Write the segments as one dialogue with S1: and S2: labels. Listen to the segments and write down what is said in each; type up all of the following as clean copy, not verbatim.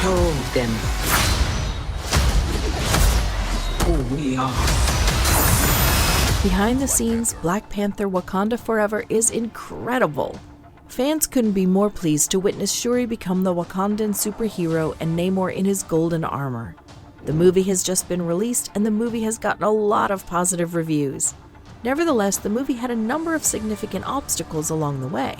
S1: told them who we are.
S2: Behind the scenes, Black Panther Wakanda Forever is incredible. Fans couldn't be more pleased to witness Shuri become the Wakandan superhero and Namor in his golden armor. The movie has just been released, and the movie has gotten a lot of positive reviews. Nevertheless, the movie had a number of significant obstacles along the way.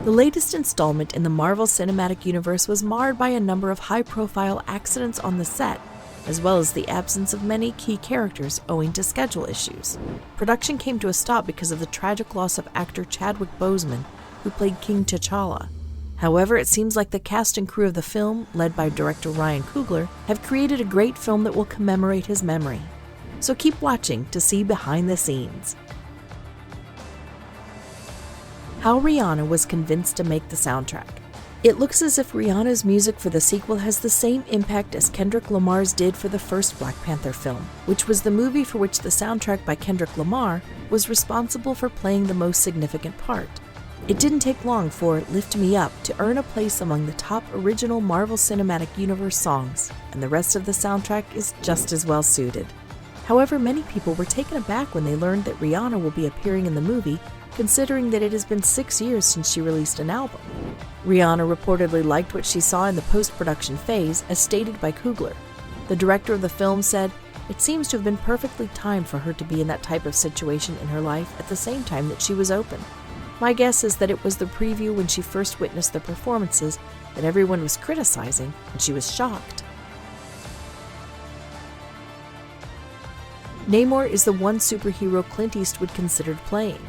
S2: The latest installment in the Marvel Cinematic Universe was marred by a number of high-profile accidents on the set, as well as the absence of many key characters owing to schedule issues. Production came to a stop because of the tragic loss of actor Chadwick Boseman, who played King T'Challa. However, it seems like the cast and crew of the film, led by director Ryan Coogler, have created a great film that will commemorate his memory. So keep watching to see behind the scenes. How Rihanna was convinced to make the soundtrack. It looks as if Rihanna's music for the sequel has the same impact as Kendrick Lamar's did for the first Black Panther film, which was the movie for which the soundtrack by Kendrick Lamar was responsible for playing the most significant part. It didn't take long for Lift Me Up to earn a place among the top original Marvel Cinematic Universe songs, and the rest of the soundtrack is just as well suited. However, many people were taken aback when they learned that Rihanna will be appearing in the movie, considering that it has been 6 years since she released an album. Rihanna reportedly liked what she saw in the post-production phase, as stated by Coogler. The director of the film said, "It seems to have been perfectly timed for her to be in that type of situation in her life at the same time that she was open. My guess is that it was the preview when she first witnessed the performances that everyone was criticizing, and she was shocked." Namor is the one superhero Clint Eastwood considered playing.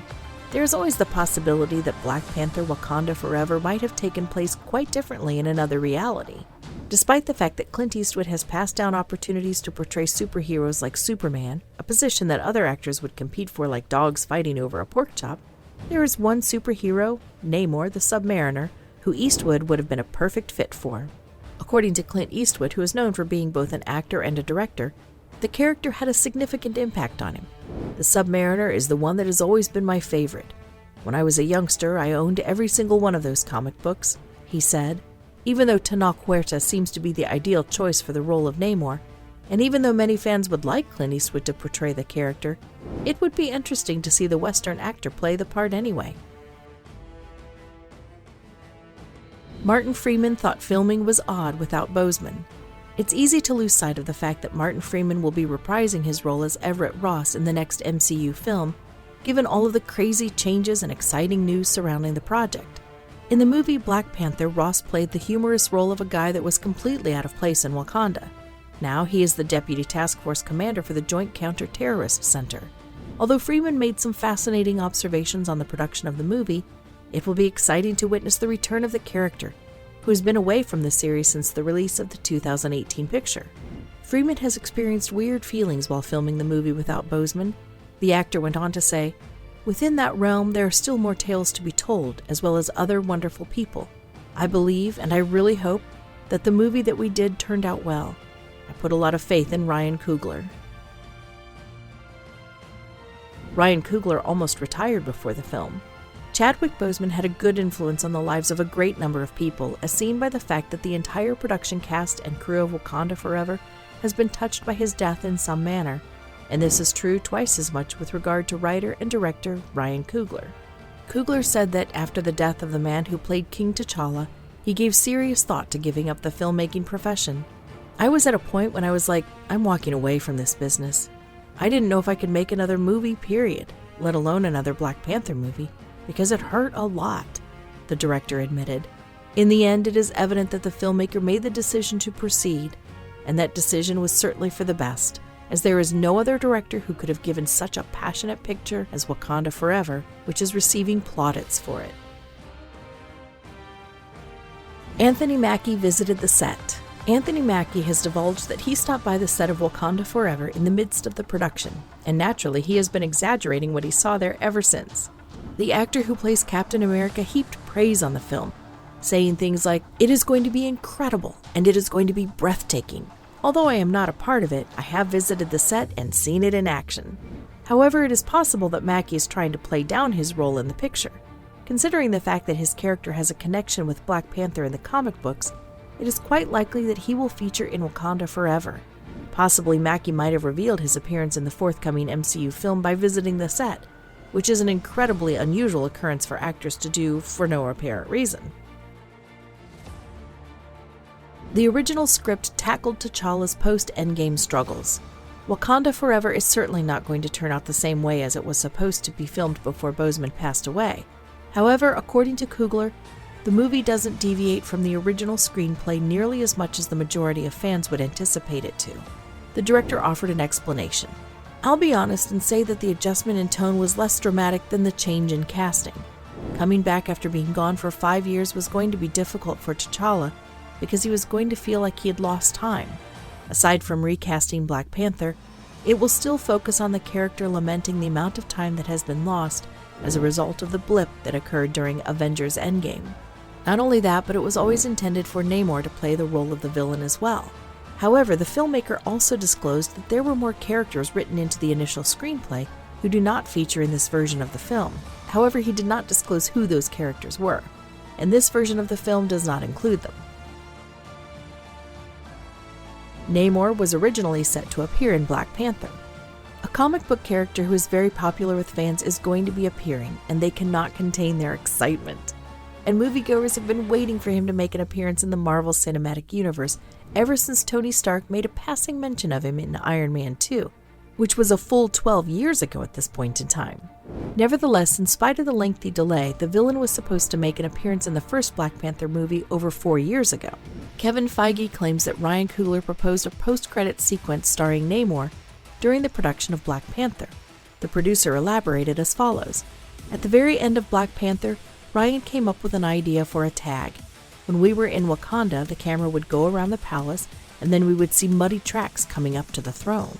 S2: There is always the possibility that Black Panther Wakanda Forever might have taken place quite differently in another reality. Despite the fact that Clint Eastwood has passed down opportunities to portray superheroes like Superman, a position that other actors would compete for like dogs fighting over a pork chop, there is one superhero, Namor the Submariner, who Eastwood would have been a perfect fit for. According to Clint Eastwood, who is known for being both an actor and a director, the character had a significant impact on him. "The Submariner is the one that has always been my favorite. When I was a youngster, I owned every single one of those comic books," he said. Even though Tenoch Huerta seems to be the ideal choice for the role of Namor, and even though many fans would like Clint Eastwood to portray the character, it would be interesting to see the Western actor play the part anyway. Martin Freeman thought filming was odd without Boseman. It's easy to lose sight of the fact that Martin Freeman will be reprising his role as Everett Ross in the next MCU film, given all of the crazy changes and exciting news surrounding the project. In the movie Black Panther, Ross played the humorous role of a guy that was completely out of place in Wakanda. Now he is the Deputy Task Force Commander for the Joint Counter-Terrorist Center. Although Freeman made some fascinating observations on the production of the movie, it will be exciting to witness the return of the character, who has been away from the series since the release of the 2018 picture. Freeman has experienced weird feelings while filming the movie without Boseman. The actor went on to say, "Within that realm, there are still more tales to be told, as well as other wonderful people. I believe, and I really hope, that the movie that we did turned out well. I put a lot of faith in Ryan Coogler." Ryan Coogler almost retired before the film. Chadwick Boseman had a good influence on the lives of a great number of people, as seen by the fact that the entire production cast and crew of Wakanda Forever has been touched by his death in some manner, and this is true twice as much with regard to writer and director Ryan Coogler. Coogler said that after the death of the man who played King T'Challa, he gave serious thought to giving up the filmmaking profession. "I was at a point when I was like, I'm walking away from this business. I didn't know if I could make another movie, period, let alone another Black Panther movie, because it hurt a lot," the director admitted. In the end, it is evident that the filmmaker made the decision to proceed, and that decision was certainly for the best, as there is no other director who could have given such a passionate picture as Wakanda Forever, which is receiving plaudits for it. Anthony Mackie visited the set. Anthony Mackie has divulged that he stopped by the set of Wakanda Forever in the midst of the production, and naturally he has been exaggerating what he saw there ever since. The actor who plays Captain America heaped praise on the film, saying things like, "It is going to be incredible, and it is going to be breathtaking. Although I am not a part of it, I have visited the set and seen it in action." However, it is possible that Mackie is trying to play down his role in the picture. Considering the fact that his character has a connection with Black Panther in the comic books, it is quite likely that he will feature in Wakanda Forever. Possibly Mackie might have revealed his appearance in the forthcoming MCU film by visiting the set, which is an incredibly unusual occurrence for actors to do for no apparent reason. The original script tackled T'Challa's post-Endgame struggles. Wakanda Forever is certainly not going to turn out the same way as it was supposed to be filmed before Boseman passed away. However, according to Coogler, the movie doesn't deviate from the original screenplay nearly as much as the majority of fans would anticipate it to. The director offered an explanation. "I'll be honest and say that the adjustment in tone was less dramatic than the change in casting. Coming back after being gone for 5 years was going to be difficult for T'Challa because he was going to feel like he had lost time. Aside from recasting Black Panther, it will still focus on the character lamenting the amount of time that has been lost as a result of the blip that occurred during Avengers Endgame. Not only that, but it was always intended for Namor to play the role of the villain as well. However, the filmmaker also disclosed that there were more characters written into the initial screenplay who do not feature in this version of the film. However, he did not disclose who those characters were, and this version of the film does not include them. Namor was originally set to appear in Black Panther. A comic book character who is very popular with fans is going to be appearing, and they cannot contain their excitement. And moviegoers have been waiting for him to make an appearance in the Marvel Cinematic Universe ever since Tony Stark made a passing mention of him in Iron Man 2, which was a full 12 years ago at this point in time. Nevertheless, in spite of the lengthy delay, the villain was supposed to make an appearance in the first Black Panther movie over 4 years ago. Kevin Feige claims that Ryan Coogler proposed a post-credits sequence starring Namor during the production of Black Panther. The producer elaborated as follows. "At the very end of Black Panther, Ryan came up with an idea for a tag. When we were in Wakanda, the camera would go around the palace, and then we would see muddy tracks coming up to the throne."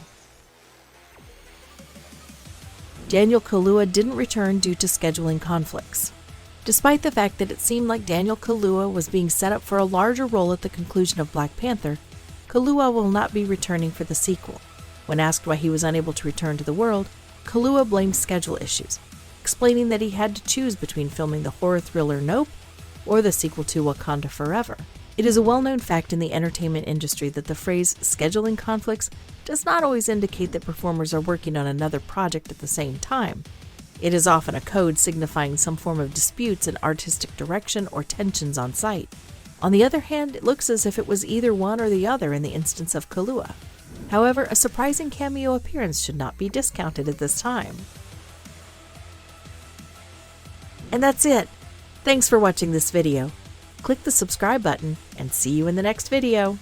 S2: Daniel Kaluuya didn't return due to scheduling conflicts. Despite the fact that it seemed like Daniel Kaluuya was being set up for a larger role at the conclusion of Black Panther, Kaluuya will not be returning for the sequel. When asked why he was unable to return to the world, Kaluuya blamed schedule issues, explaining that he had to choose between filming the horror thriller Nope or the sequel to Wakanda Forever. It is a well-known fact in the entertainment industry that the phrase scheduling conflicts does not always indicate that performers are working on another project at the same time. It is often a code signifying some form of disputes in artistic direction or tensions on site. On the other hand, it looks as if it was either one or the other in the instance of Kaluuya. However, a surprising cameo appearance should not be discounted at this time. And that's it. Thanks for watching this video. Click the subscribe button and see you in the next video.